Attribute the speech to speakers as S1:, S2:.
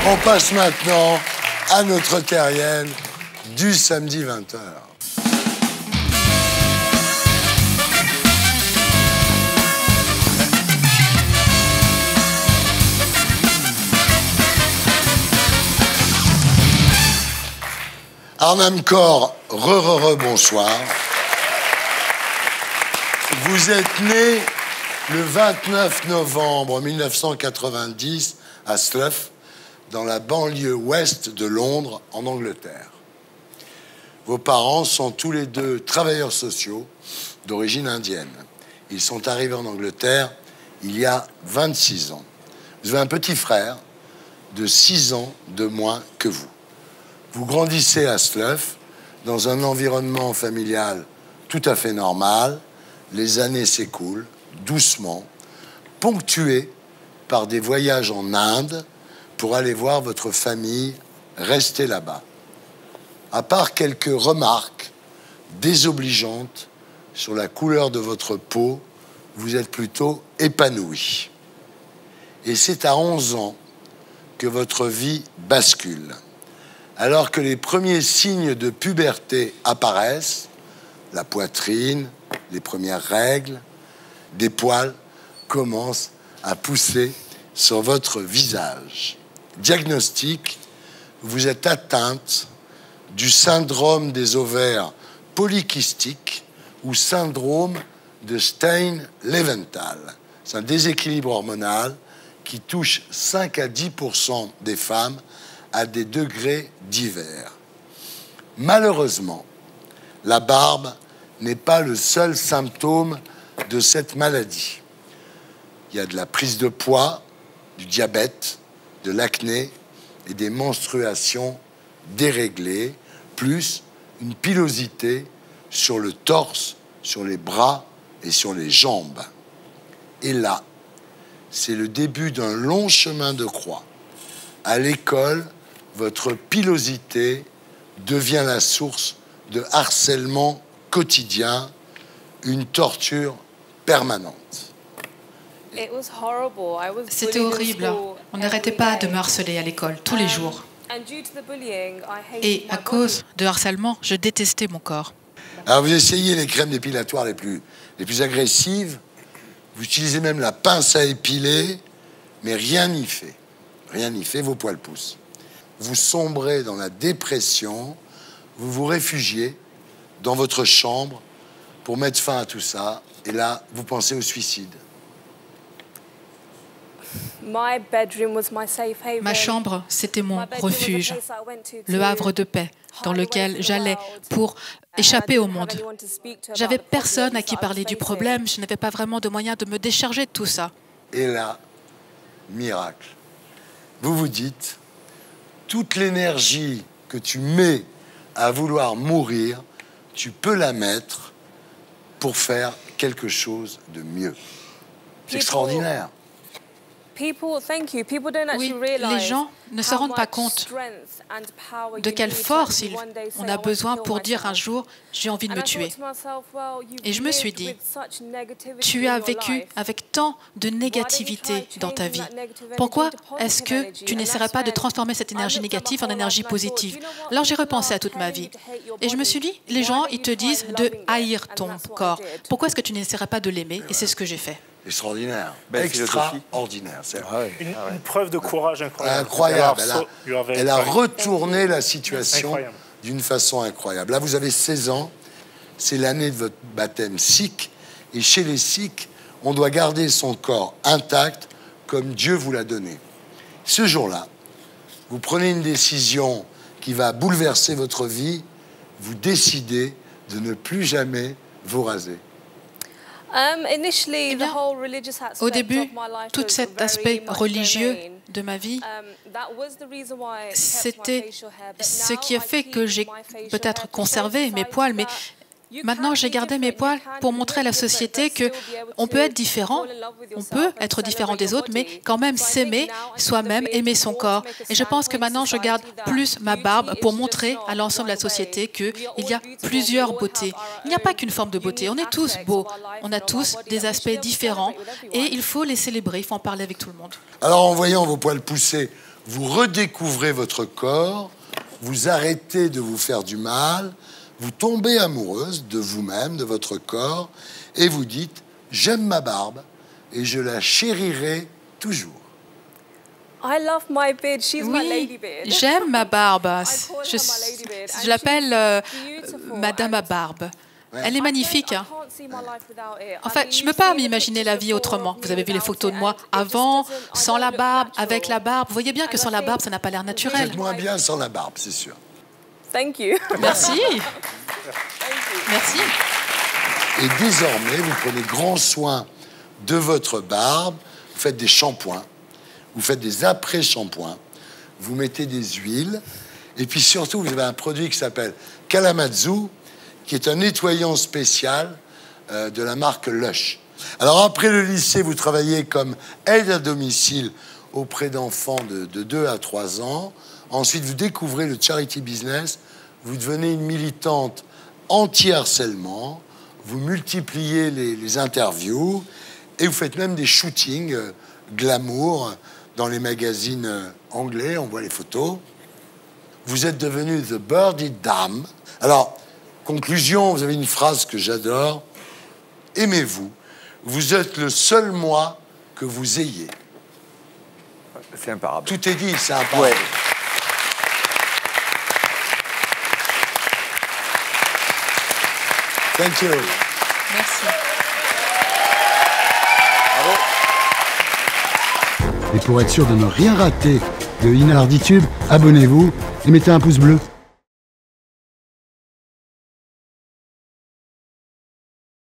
S1: On passe maintenant à notre terrienne du samedi 20h. Arnhem Corr, bonsoir. Vous êtes né le 29 novembre 1990 à Slough, dans la banlieue ouest de Londres, en Angleterre. Vos parents sont tous les deux travailleurs sociaux d'origine indienne. Ils sont arrivés en Angleterre il y a 26 ans. Vous avez un petit frère de 6 ans de moins que vous. Vous grandissez à Slough, dans un environnement familial tout à fait normal. Les années s'écoulent doucement, ponctuées par des voyages en Inde pour aller voir votre famille rester là-bas. À part quelques remarques désobligeantes sur la couleur de votre peau, vous êtes plutôt épanoui. Et c'est à 11 ans que votre vie bascule. Alors que les premiers signes de puberté apparaissent, la poitrine, les premières règles, des poils commencent à pousser sur votre visage. Diagnostic, vous êtes atteinte du syndrome des ovaires polykystiques ou syndrome de Stein-Leventhal. C'est un déséquilibre hormonal qui touche 5 à 10% des femmes à des degrés divers. Malheureusement, la barbe n'est pas le seul symptôme de cette maladie. Il y a de la prise de poids, du diabète, de l'acné et des menstruations déréglées, plus une pilosité sur le torse, sur les bras et sur les jambes. Et là, c'est le début d'un long chemin de croix. À l'école, votre pilosité devient la source de harcèlement quotidien, une torture permanente.
S2: C'était horrible. On n'arrêtait pas de me harceler à l'école, tous les jours. Et à cause de harcèlement, je détestais mon corps.
S1: Alors vous essayez les crèmes dépilatoires les plus agressives, vous utilisez même la pince à épiler, mais rien n'y fait. Rien n'y fait, vos poils poussent. Vous sombrez dans la dépression, vous vous réfugiez dans votre chambre pour mettre fin à tout ça, et là, vous pensez au suicide.
S2: Ma chambre, c'était mon refuge, le havre de paix dans lequel j'allais pour échapper au monde. J'avais personne à qui parler du problème, je n'avais pas vraiment de moyen de me décharger de tout ça.
S1: Et là, miracle. Vous vous dites, toute l'énergie que tu mets à vouloir mourir, tu peux la mettre pour faire quelque chose de mieux. C'est extraordinaire.
S2: Oui, les gens ne se rendent pas compte de quelle force on a besoin pour dire un jour « j'ai envie de me tuer ». Et je me suis dit, tu as vécu avec tant de négativité dans ta vie. Pourquoi est-ce que tu n'essaierais pas de transformer cette énergie négative en énergie positive? Alors j'ai repensé à toute ma vie. Et je me suis dit, les gens, ils te disent de haïr ton corps. Pourquoi est-ce que tu n'essaierais pas de l'aimer? Et c'est ce que j'ai fait.
S1: Extraordinaire, extraordinaire.
S3: Une preuve de courage incroyable.
S1: Incroyable. Elle a retourné la situation d'une façon incroyable. Là, vous avez 16 ans, c'est l'année de votre baptême sikh, et chez les sikhs, on doit garder son corps intact comme Dieu vous l'a donné. Ce jour-là, vous prenez une décision qui va bouleverser votre vie, vous décidez de ne plus jamais vous raser.
S2: Au début, tout cet aspect religieux de ma vie, c'était ce qui a fait que j'ai peut-être conservé mes poils, mais maintenant j'ai gardé mes poils pour montrer à la société qu'on peut être différent, on peut être différent des autres, mais quand même s'aimer soi-même, aimer son corps. Et je pense que maintenant je garde plus ma barbe pour montrer à l'ensemble de la société qu'il y a plusieurs beautés. Il n'y a pas qu'une forme de beauté, on est tous beaux, on a tous des aspects différents et il faut les célébrer, il faut en parler avec tout le monde.
S1: Alors en voyant vos poils pousser vous redécouvrez votre corps, vous arrêtez de vous faire du mal, vous tombez amoureuse de vous-même, de votre corps, et vous dites « J'aime ma barbe et je la chérirai toujours ».
S2: Oui, j'aime ma barbe. Je l'appelle Madame à barbe. Elle est magnifique. En fait, je ne peux pas m'imaginer la vie autrement. Vous avez vu les photos de moi avant, sans la barbe, avec la barbe. Vous voyez bien que sans la barbe, ça n'a pas l'air naturel.
S1: Vous êtes moins bien sans la barbe, c'est sûr.
S2: Merci. Merci.
S1: Et désormais, vous prenez grand soin de votre barbe. Vous faites des shampoings. Vous faites des après-shampoings. Vous mettez des huiles. Et puis surtout, vous avez un produit qui s'appelle Kalamazoo, qui est un nettoyant spécial de la marque Lush. Alors après le lycée, vous travaillez comme aide à domicile auprès d'enfants de 2 à 3 ans. Ensuite, vous découvrez le charity business. Vous devenez une militante anti-harcèlement. Vous multipliez les interviews et vous faites même des shootings glamour dans les magazines anglais. On voit les photos. Vous êtes devenue The Birdie Dame. Alors, conclusion, vous avez une phrase que j'adore. Aimez-vous. Vous êtes le seul moi que vous ayez.
S4: C'est imparable.
S1: Tout est dit, c'est imparable. Ouais. Thank you.
S2: Merci.
S1: Bravo.
S5: Et pour être sûr de ne rien rater de Inarditube, abonnez-vous et mettez un pouce bleu.